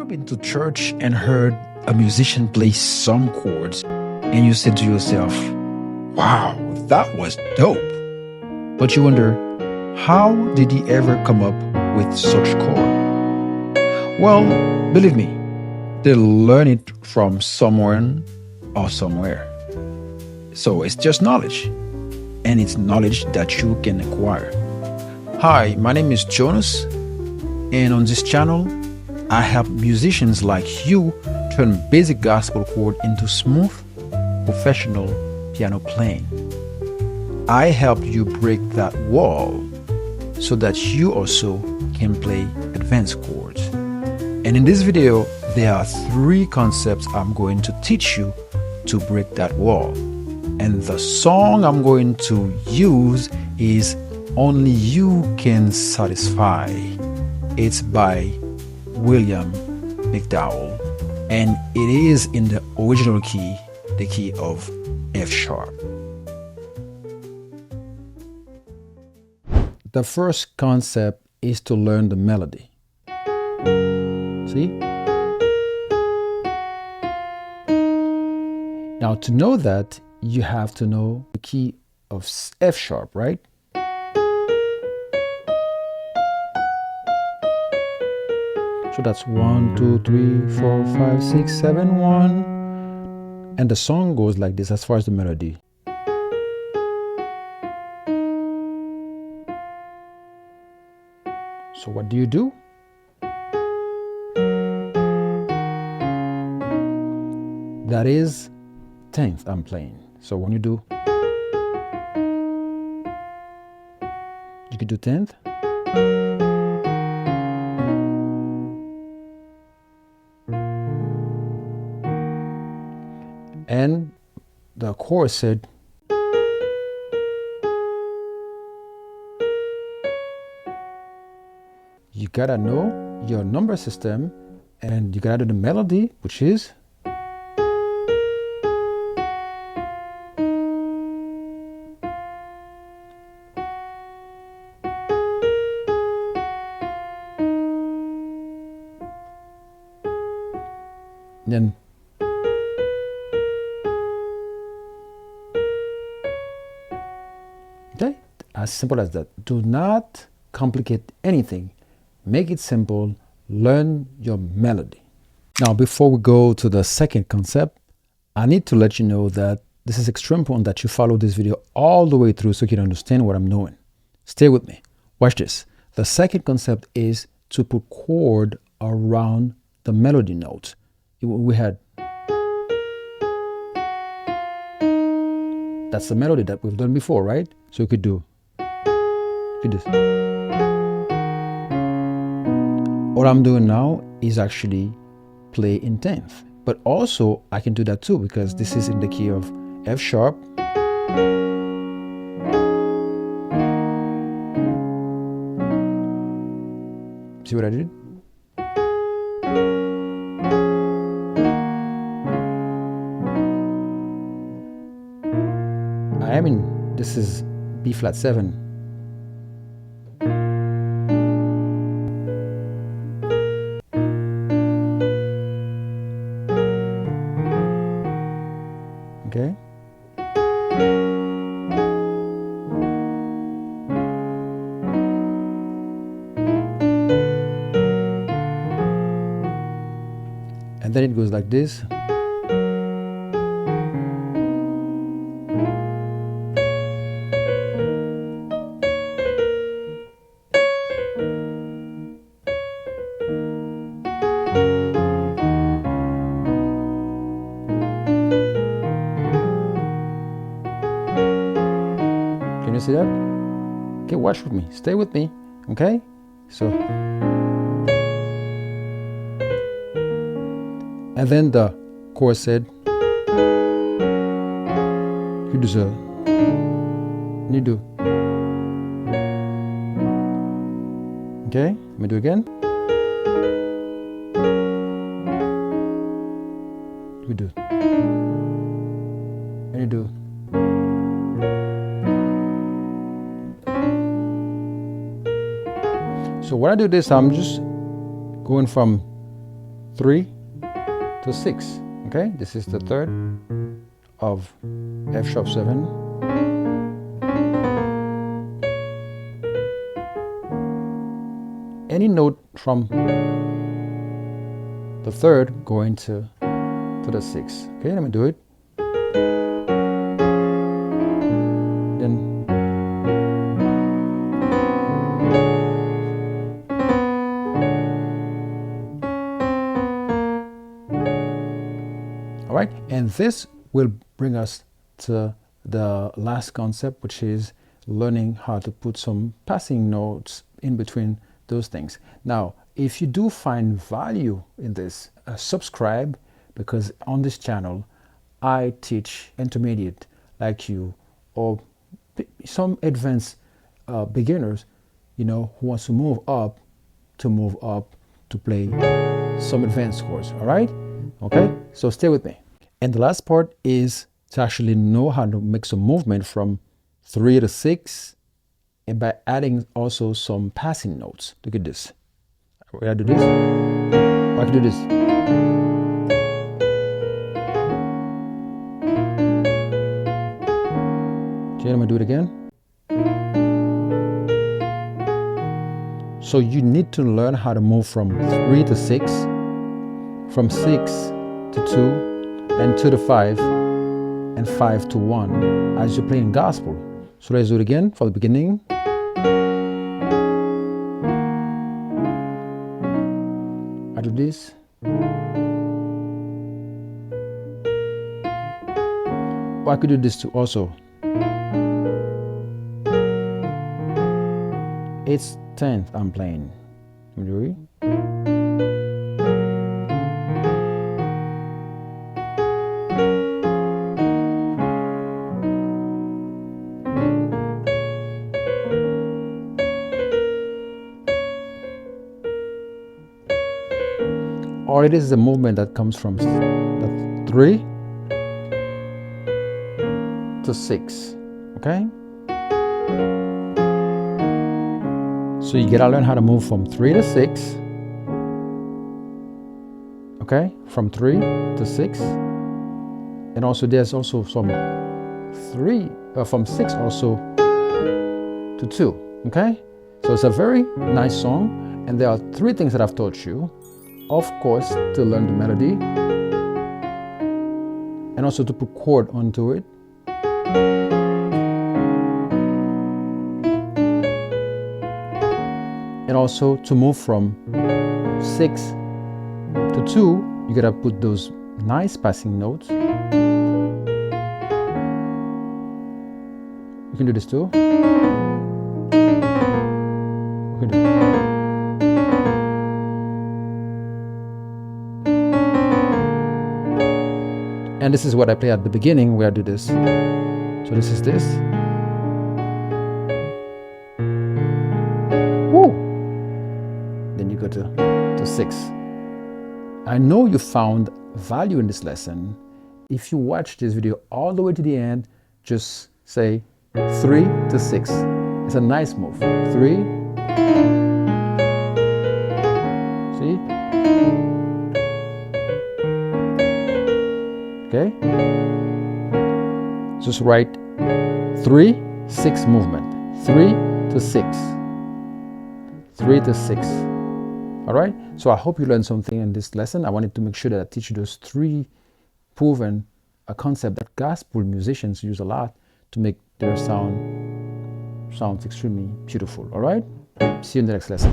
ever been to church and heard a musician play some chords and you said to yourself, wow, that was dope? But you wonder, how did he ever come up with such chord? Well, believe me, they learn it from someone or somewhere. So it's just knowledge, and it's knowledge that you can acquire. Hi, my name is Jonas, and on this channel, I help musicians like you turn basic gospel chord into smooth, professional piano playing. I help you break that wall so that you also can play advanced chords. And in this video, there are 3 concepts I'm going to teach you to break that wall. And the song I'm going to use is Only You Can Satisfy. It's by William McDowell, and it is in the original key, the key of F sharp. The first concept is to learn the melody. See? Now, to know that, you have to know the key of F sharp, right? So that's 1, 2, 3, 4, 5, 6, 7, 1. And the song goes like this as far as the melody. So what do you do? That is 10th I'm playing. So when you do, you can do 10th. And the chorus said, you gotta know your number system and you gotta do the melody, which is then okay, as simple as that. Do not complicate anything. Make it simple. Learn your melody. Now, before we go to the second concept, I need to let you know that this is extremely important that you follow this video all the way through so you can understand what I'm doing. Stay with me. Watch this. The second concept is to put chord around the melody notes. We had, that's the melody that we've done before, right? So you could do this. What I'm doing now is actually play in 10th, but also I can do that too because this is in the key of F sharp. See what I did? I mean, this is B flat 7. Okay. And then it goes like this. Can you see that? Okay, watch with me. Stay with me. Okay? So. And then the chorus said, you deserve. You do. Okay? Let me do it again. You do. And you do. So when I do this, I'm just going from 3 to 6. Okay, this is the third of F sharp 7. Any note from the third going to the 6. Okay, let me do it. Then all right, and this will bring us to the last concept, which is learning how to put some passing notes in between those things. Now, if you do find value in this, subscribe, because on this channel I teach intermediate like you, or some advanced beginners, you know, who wants to move up to play some advanced chords. All right, okay, so stay with me. And the last part is to actually know how to make some movement from 3 to 6, and by adding also some passing notes. Look at this. Where I do this, I can do this. Okay, let me do it again. So you need to learn how to move from 3 to 6, from 6 to 2, and 2 to 5, and 5 to 1 as you're playing gospel. So let's do it again from the beginning. I do this. Or I could do this too also. It's 10th I'm playing. Let me do it. Or it is a movement that comes from the 3 to 6, okay? So you gotta learn how to move from 3 to 6, okay? From 3 to 6, and also there's also some from 6 also to 2, okay? So it's a very nice song, and there are 3 things that I've taught you. Of course, to learn the melody, and also to put chord onto it, and also to move from 6 to 2. You gotta put those nice passing notes. You can do this too. You can do it. And this is what I play at the beginning, where I do this. So this is this. Woo! Then you go to 6. I know you found value in this lesson. If you watch this video all the way to the end, just say 3 to 6. It's a nice move. 3. See? Okay, just write 3, 6 movement, 3 to 6, 3 to 6. All right, so I hope you learned something in this lesson. I wanted to make sure that I teach you those 3 proven concepts that gospel musicians use a lot to make their sounds extremely beautiful. All right, see you in the next lesson.